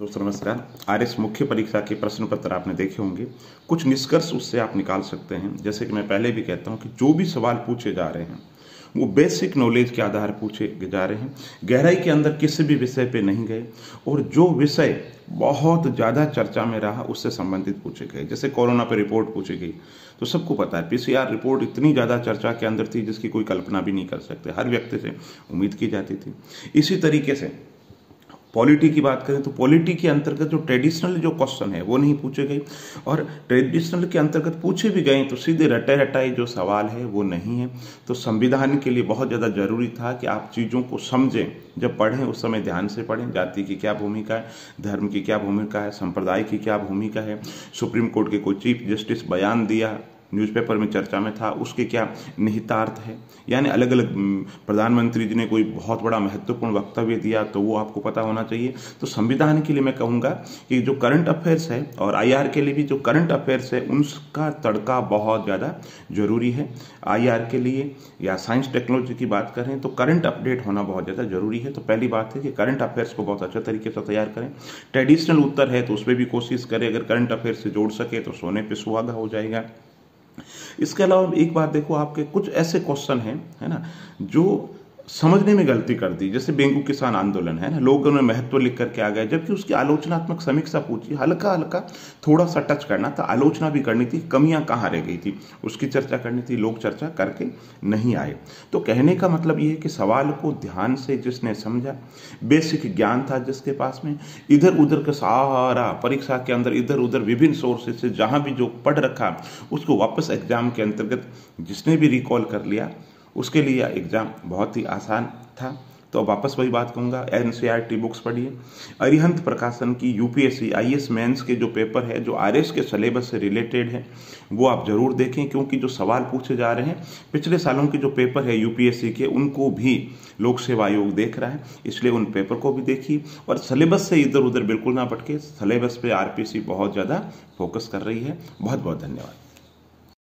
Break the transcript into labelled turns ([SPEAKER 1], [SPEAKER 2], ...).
[SPEAKER 1] दोस्तों नमस्कार। आरएस मुख्य परीक्षा के प्रश्न पत्र आपने देखे होंगे। कुछ निष्कर्ष उससे आप निकाल सकते हैं। जैसे कि मैं पहले भी कहता हूं कि जो भी सवाल पूछे जा रहे हैं वो बेसिक नॉलेज के आधार पर पूछे जा रहे हैं, गहराई के अंदर किसी भी विषय पे नहीं गए, और जो विषय बहुत ज़्यादा चर्चा में रहा उससे संबंधित पूछे गए। जैसे कोरोना पे रिपोर्ट पूछी गई, तो सबको पता है पीसीआर रिपोर्ट इतनी ज़्यादा चर्चा के अंदर थी जिसकी कोई कल्पना भी नहीं कर सकते, हर व्यक्ति से उम्मीद की जाती थी। इसी तरीके से पॉलिटी की बात करें तो पॉलिटी के अंतर्गत जो ट्रेडिशनल जो क्वेश्चन है वो नहीं पूछे गए, और ट्रेडिशनल के अंतर्गत पूछे भी गए तो सीधे रटे रटाए जो सवाल है वो नहीं है। तो संविधान के लिए बहुत ज़्यादा जरूरी था कि आप चीज़ों को समझें, जब पढ़ें उस समय ध्यान से पढ़ें। जाति की क्या भूमिका है, धर्म की क्या भूमिका है, संप्रदाय की क्या भूमिका है, सुप्रीम कोर्ट के कोई चीफ जस्टिस बयान दिया, न्यूज़पेपर में चर्चा में था, उसके क्या निहितार्थ है, यानी अलग अलग प्रधानमंत्री जी ने कोई बहुत बड़ा महत्वपूर्ण वक्तव्य दिया तो वो आपको पता होना चाहिए। तो संविधान के लिए मैं कहूँगा कि जो करंट अफेयर्स है, और आईआर के लिए भी जो करंट अफेयर्स है उनका तड़का बहुत ज़्यादा जरूरी है। आईआर के लिए या साइंस टेक्नोलॉजी की बात करें तो करंट अपडेट होना बहुत ज़्यादा जरूरी है। तो पहली बात है कि करंट अफेयर्स को बहुत अच्छे तरीके से तैयार करें। ट्रेडिशनल उत्तर है तो उसमें भी कोशिश करें, अगर करंट अफेयर्स से जोड़ सके तो सोने पे सुहागा हो जाएगा। इसके अलावा एक बात देखो, आपके कुछ ऐसे क्वेश्चन हैं, है ना, जो समझने में गलती कर दी। जैसे बेंगू किसान आंदोलन है ना, लोगों ने महत्व लिख करके आ गए, जबकि उसकी आलोचनात्मक समीक्षा पूछी, हल्का हल्का थोड़ा सा टच करना था, आलोचना भी करनी थी, कमियां कहाँ रह गई थी उसकी चर्चा करनी थी, लोग चर्चा करके नहीं आए। तो कहने का मतलब ये है कि सवाल को ध्यान से जिसने समझा, बेसिक ज्ञान था जिसके पास में, इधर उधर का सारा परीक्षा के अंदर इधर उधर विभिन्न सोर्सेज से जहां भी जो पढ़ रखा उसको वापस एग्जाम के अंतर्गत जिसने भी रिकॉल कर लिया, उसके लिए एग्जाम बहुत ही आसान था। तो वापस वही बात कहूँगा, एनसीईआरटी बुक्स पढ़िए। अरिहंत प्रकाशन की यूपीएससी आईएएस मेंस के जो पेपर है जो आरएस के सिलेबस से रिलेटेड है वो आप जरूर देखें, क्योंकि जो सवाल पूछे जा रहे हैं पिछले सालों के जो पेपर है यूपीएससी के उनको भी लोक सेवा आयोग देख रहा है, इसलिए उन पेपर को भी देखिए। और सिलेबस से इधर उधर बिल्कुल ना भटके, सिलेबस पे आरपीसी बहुत ज़्यादा फोकस कर रही है। बहुत बहुत धन्यवाद।